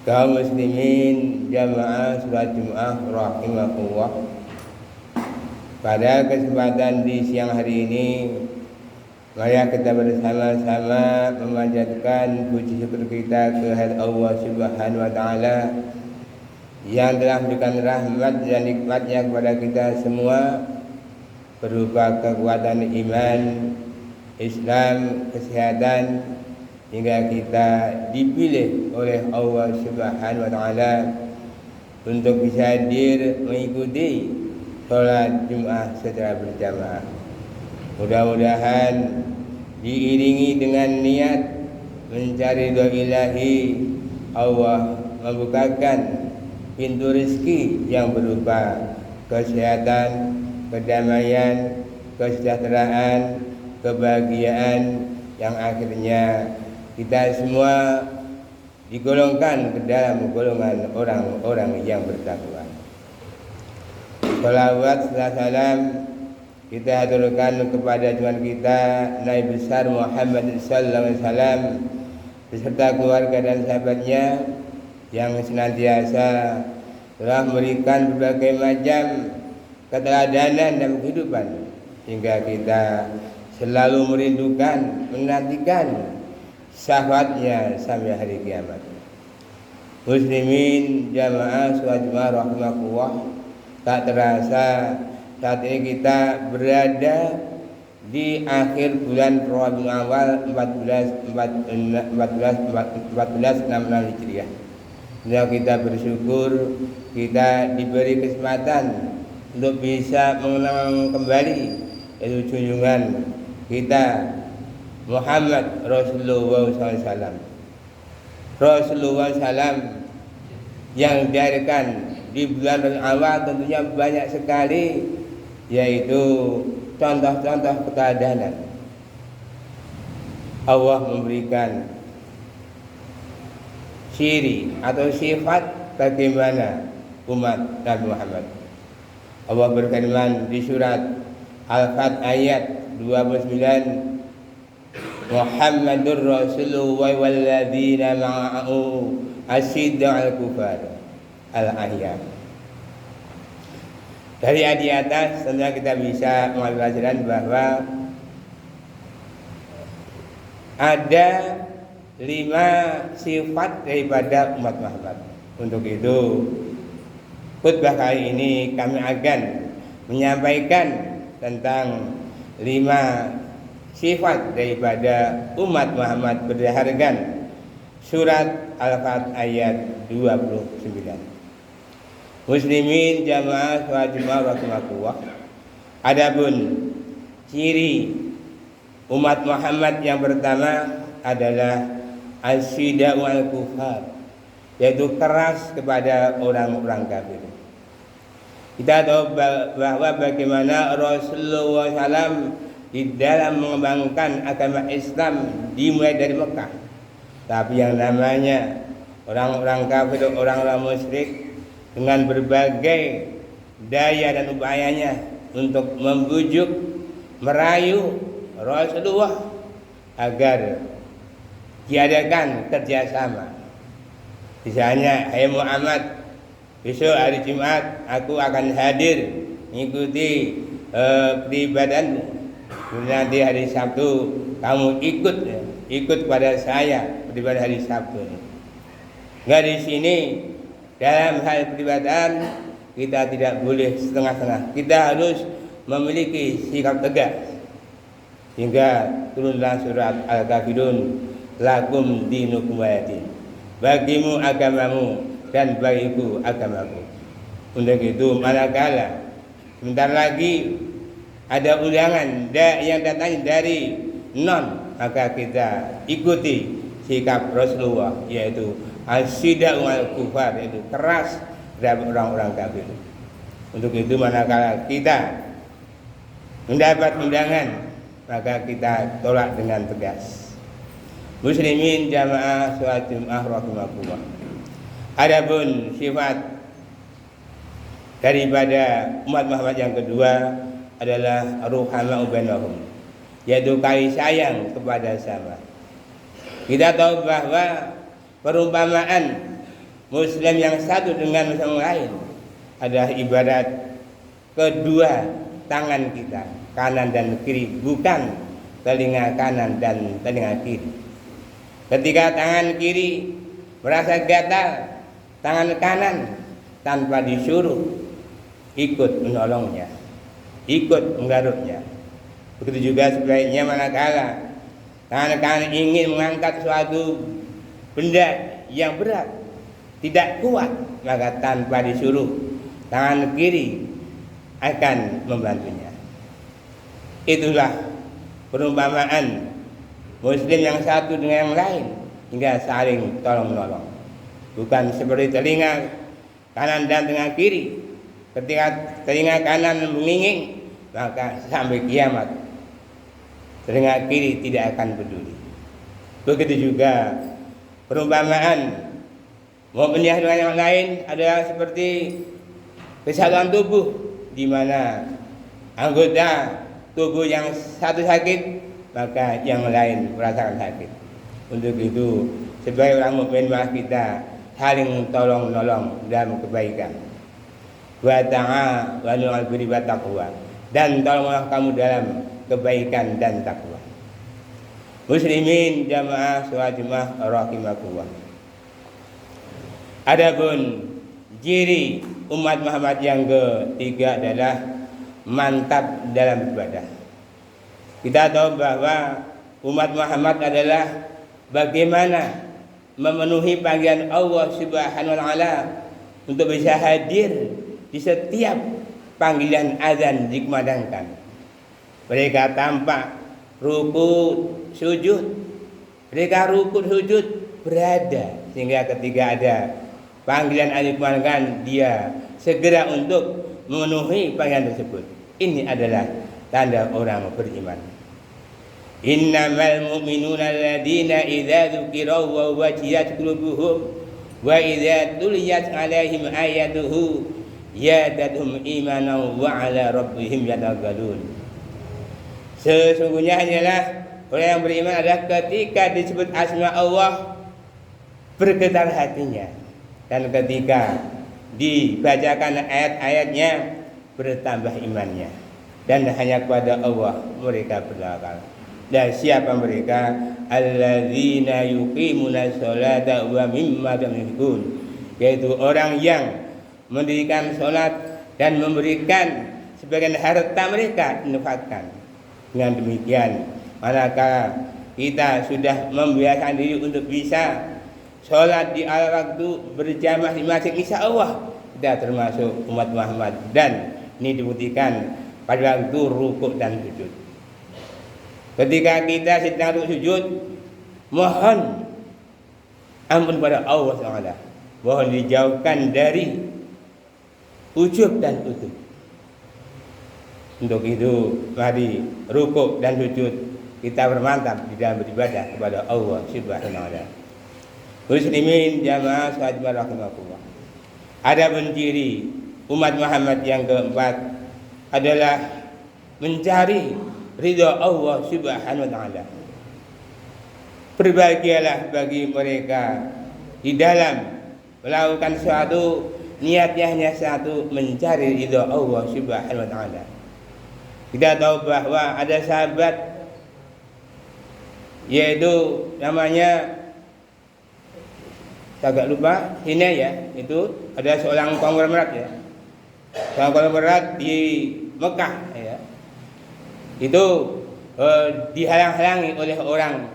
Kaum muslimin jamaah sholat Jumat rahimakumullah. Pada kesempatan di siang hari ini, mari kita bersama-sama memanjatkan puji syukur kita kehadirat Allah Subhanahu wa taala yang telah memberikan rahmat dan nikmatnya kepada kita semua berupa kekuatan iman, Islam, kesehatan, hingga kita dipilih oleh Allah Subhanahu wa taala untuk bisa hadir mengikuti sholat Jumat secara berjamaah. Mudah-mudahan diiringi dengan niat mencari ridha ilahi, Allah membukakan pintu rezeki yang berupa kesehatan, kedamaian, kesejahteraan, kebahagiaan, yang akhirnya kita semua digolongkan ke dalam golongan orang-orang yang bertakwa. Salawat serta salam kita haturkan kepada Tuhan kita Nabi besar Muhammad sallallahu alaihi wasallam beserta keluarga dan sahabatnya yang senantiasa telah memberikan berbagai macam keteladanan dalam kehidupan hingga kita selalu merindukan, menantikan syafaatnya sampai hari kiamat. Muslimin jamaah sholat Jumat rahimakumullah, tak terasa saat ini kita berada di akhir bulan Rabiul Awal 1466 Hijriah. Dan kita bersyukur kita diberi kesempatan untuk bisa mengenang kembali itu junjungan kita Muhammad Rasulullah SAW. Rasulullah SAW yang dihadirkan di bulan Rabiul Awal tentunya banyak sekali, yaitu contoh-contoh keteladanan. Allah memberikan ciri atau sifat bagaimana umat Nabi Muhammad. Allah berfirman di surat Al-Fat ayat 29, Muhammadur Rasulullah walladzina ma'ahu asyidda'al kufar al-ahyam. Dari di atas tentunya kita bisa mengambil pelajaran bahwa ada 5 sifat daripada umat Muhammad. Untuk itu khutbah kali ini kami akan menyampaikan tentang 5 sifat daripada umat Muhammad berdasarkan surat Al-Fat ayat 29. Muslimin jamaah sholat Jumat rahimakumullah. Adapun ciri umat Muhammad yang pertama adalah asyidda'u al-kufar, yaitu keras kepada orang-orang kafir. Kita tahu bahwa bagaimana Rasulullah SAW di dalam mengembangkan agama Islam dimulai dari Mekah. Tapi yang namanya orang-orang kafir, orang-orang musyrik, dengan berbagai daya dan upayanya untuk membujuk, merayu Rasulullah agar diadakan kerjasama. Misalnya, hai Muhammad, besok hari Jumat aku akan hadir mengikuti peribadatanmu. Nanti hari Sabtu kamu ikut pada saya beribadah hari Sabtu. Nggak di sini dalam hal peribadatan kita tidak boleh setengah-setengah. Kita harus memiliki sikap tegas. Hingga turunlah surat Al-Kafirun, lakum dinukum waliyadin. Bagimu agamamu dan bagiku agamaku. Untuk itu manakala sebentar lagi ada undangan yang datang dari non, maka kita ikuti sikap Rasulullah, yaitu asyidda'u al-kufar, yaitu keras terhadap orang-orang kafir. Untuk itu manakala kita mendapat undangan, maka kita tolak dengan tegas. Muslimin jamaah sholat Jumat rahimakumullah. Adapun sifat daripada umat Muhammad yang kedua adalah ruhama'u bainahum, yaitu kasih sayang kepada sama. Kita tahu bahwa perumpamaan Muslim yang satu dengan Muslim lain adalah ibarat kedua tangan kita, kanan dan kiri, bukan telinga kanan dan telinga kiri. Ketika tangan kiri merasa gatal, tangan kanan tanpa disuruh ikut menolongnya, ikut menggaruknya. Begitu juga sebaliknya manakala tangan kanan ingin mengangkat suatu benda yang berat, tidak kuat, maka tanpa disuruh tangan kiri akan membantunya. Itulah perumpamaan Muslim yang satu dengan yang lain hingga saling tolong menolong. Bukan seperti telinga kanan dan telinga kiri. Ketika telinga kanan menginging, maka sampai kiamat telinga kiri tidak akan peduli. Begitu juga perumpamaan mu'miniyah dengan yang lain adalah seperti kesatuan tubuh, di mana anggota tubuh yang satu sakit maka yang lain merasakan sakit. Untuk itu sebagai orang mukmin maka kita saling tolong menolong dalam kebaikan. Wa ta'a wa nu'al birri wa taqwa, dan tolonglah kamu dalam kebaikan dan takwa. Muslimin jamaah sholat Jumat rahimakumullah. Adapun ciri umat Muhammad yang ketiga adalah mantap dalam ibadah. Kita tahu bahwa umat Muhammad adalah bagaimana memenuhi panggilan Allah Subhanahu wa taala untuk bisa hadir di setiap panggilan azan dikumandangkan. Mereka tampak ruku sujud, mereka ruku sujud berada, sehingga ketika ada panggilan azan dikumandangkan dia segera untuk memenuhi panggilan tersebut. Ini adalah tanda orang beriman. Innamal mu'minuna alladziina idza dzukirallahu wajiyat qulubuhum wa idza tuliyat 'alaihim ayatuhu yadadhum imanan wa 'ala rabbihim yatawakkalun. Sesungguhnya hanyalah orang yang beriman adalah ketika disebut asma Allah bergetar hatinya, dan ketika dibacakan ayat-ayatnya bertambah imannya, dan hanya kepada Allah mereka bertawakal. Dan siapa mereka? Alladzina yuqimuna sholata wa mimma yunfiqun, yaitu orang yang mendirikan sholat dan memberikan sebagian harta mereka infakkan. Dengan demikian, manakala kita sudah membiasakan diri untuk bisa sholat di awal waktu berjamaah di masjid, insya Allah kita termasuk umat Muhammad, dan ini dibuktikan pada waktu rukuk dan sujud. Ketika kita sedang sujud, mohon ampun pada Allah SWT, mohon dijauhkan dari ujub dan utub. Untuk itu mari rukuk dan sujud kita bermantap di dalam beribadah kepada Allah Subhanahu wa taala. Muslimin jamaah sholat rahimakumullah. Ada ciri umat Muhammad yang keempat adalah mencari ridha Allah Subhanahu wa taala. Berbahagialah bagi mereka di dalam melakukan suatu niatnya hanya satu, mencari ridha Allah Subhanahu wa taala. Kita tahu bahwa ada sahabat yaitu namanya, saya agak lupa, Hina ya, itu ada seorang konglomerat ya, seorang konglomerat di Mekah ya, itu dihalang-halangi oleh orang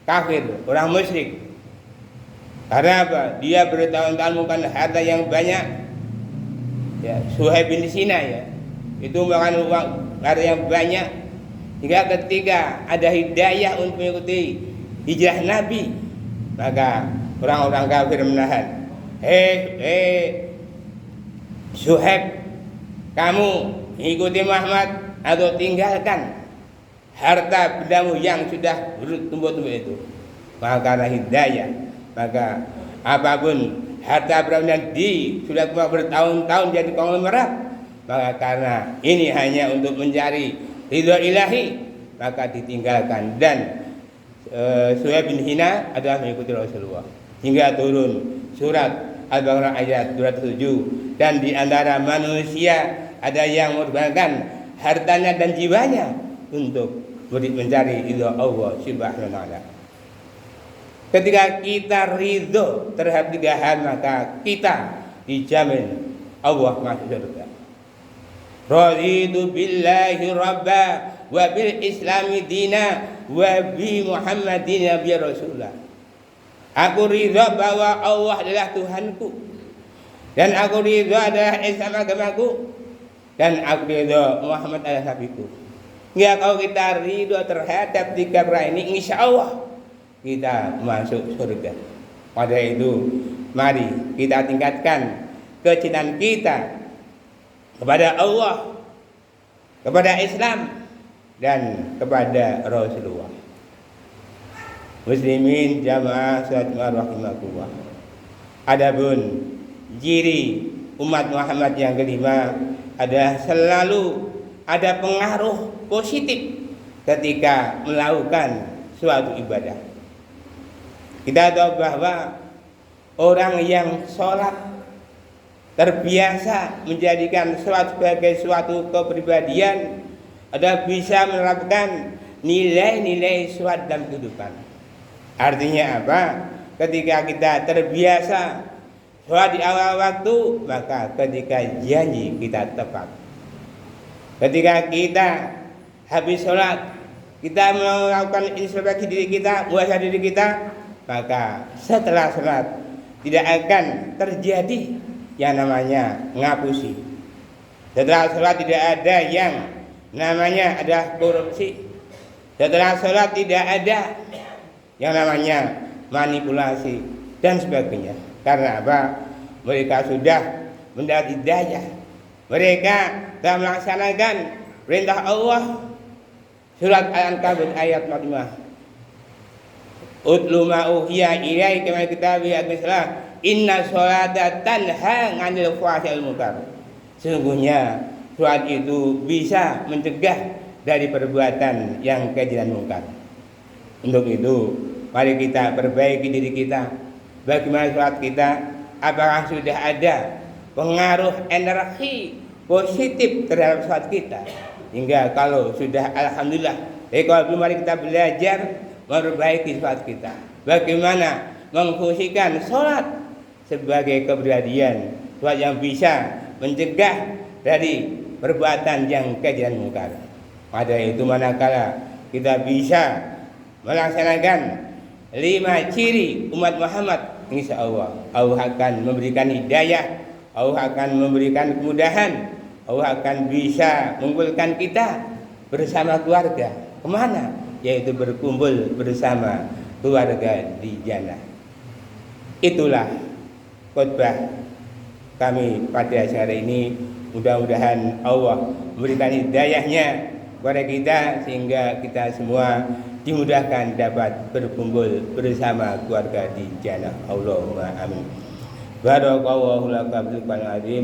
kafir, orang musyrik. Karena apa? Dia bertahun-tahun makan harta yang banyak ya, Suhaib bin Sina ya, itu makan uang harta yang banyak, hingga ketika ada hidayah untuk mengikuti hijrah Nabi, maka orang-orang kafir menahan. Suhaib, kamu ikuti Muhammad atau tinggalkan harta bendamu yang sudah bertumbuh-tumbuh itu. Maka karena hidayah, maka apapun harta benda sudah bertahun-tahun jadi konglomerat, maka karena ini hanya untuk mencari ridha ilahi, maka ditinggalkan. Dan Suhaib bin Hina adalah mengikuti Rasulullah hingga turun surat Al-Baqarah ayat 207. Dan di antara manusia ada yang mengorbankan hartanya dan jiwanya untuk mencari ridho Allah Subhanahu wa taala. Ketika kita ridho terhadap 3 hal, maka kita dijamin Allah masuk surga. Raditu billahi rabba wa bil islami dina wa bi Muhammadin nabiyya rasulullah. Aku ridha bahwa Allah adalah Tuhanku, dan aku ridha adalah Islam agamaku, dan aku ridha Muhammad adalah nabiku. Ya, kalau kita ridha terhadap 3 perkara ini, insya Allah kita masuk surga. Pada itu mari kita tingkatkan kecintaan kita kepada Allah, kepada Islam, dan kepada Rasulullah. Muslimin jamaah salat rahimakumullah. Adapun ciri umat Muhammad yang kelima adalah selalu ada pengaruh positif ketika melakukan suatu ibadah. Kita tahu bahwa orang yang sholat terbiasa menjadikan sholat sebagai suatu kepribadian, ada bisa menerapkan nilai-nilai sholat dalam kehidupan. Artinya apa? Ketika kita terbiasa sholat di awal waktu, maka ketika janji kita tepat. Ketika kita habis sholat, kita melakukan introspeksi diri kita, muhasabah diri kita, maka setelah sholat tidak akan terjadi yang namanya ngapusi. Setelah sholat tidak ada yang namanya ada korupsi. Setelah sholat tidak ada yang namanya manipulasi dan sebagainya. Karena apa? Mereka sudah mendapat hidayah. Mereka telah melaksanakan perintah Allah. Surat Al-Ankabut ayat 45. Utlu ma uhiya ilaika minal kitabi aqimssalah. Inna sholata tanha 'anil fahsya'i wal munkar. Sesungguhnya sholat itu bisa mencegah dari perbuatan yang keji dan mungkar. Untuk itu, mari kita perbaiki diri kita. Bagaimana sholat kita? Apakah sudah ada pengaruh energi positif terhadap sholat kita? Hingga kalau sudah, alhamdulillah. Kalau belum, mari kita belajar memperbaiki sholat kita. Bagaimana memfungsikan sholat sebagai kepribadian, sholat yang bisa mencegah dari perbuatan yang keji dan mungkar. Pada itu manakala kita bisa melaksanakan 5 ciri umat Muhammad, insya Allah Allah akan memberikan hidayah, Allah akan memberikan kemudahan, Allah akan bisa mengumpulkan kita bersama keluarga. Kemana? Yaitu berkumpul bersama keluarga di jannah. Itulah khutbah kami pada hari ini. Mudah-mudahan Allah memberikan hidayahnya kepada kita sehingga kita semua dimudahkan dapat berkumpul bersama keluarga di jannah. Allahumma amin. Barakallahu laka bil Qur'anil azim.